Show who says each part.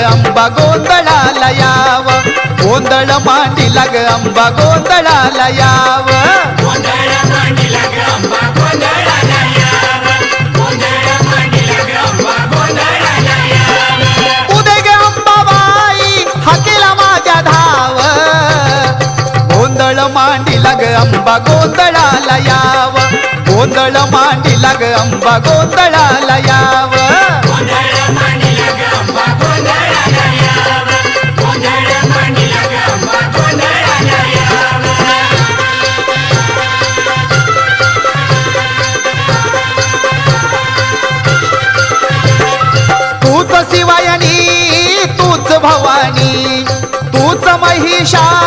Speaker 1: अंबा गोंधळाला याव, गोंधळ मांडीला ग अंबा गोंधळाला याव,
Speaker 2: गोंधळ मांडीला ग अंबा गोंधळाला याव, गोंधळ मांडीला ग अंबा गोंधळाला याव.
Speaker 1: उदे ग अंबाबाई हाकेला माझ्या धाव, गोंधळ मांडीला ग अंबा गोंधळाला याव, गोंधळ मांडीला ग अंबा गोंधळाला याव,
Speaker 2: गोंधळ मांडीला ग अंबा गोंधळाला याव, गोंधळ मांडीला ग अंबा गोंधळाला याव.
Speaker 1: तूच शिवायणी तूच भवानी, तूच महिषासूरमर्दिनी,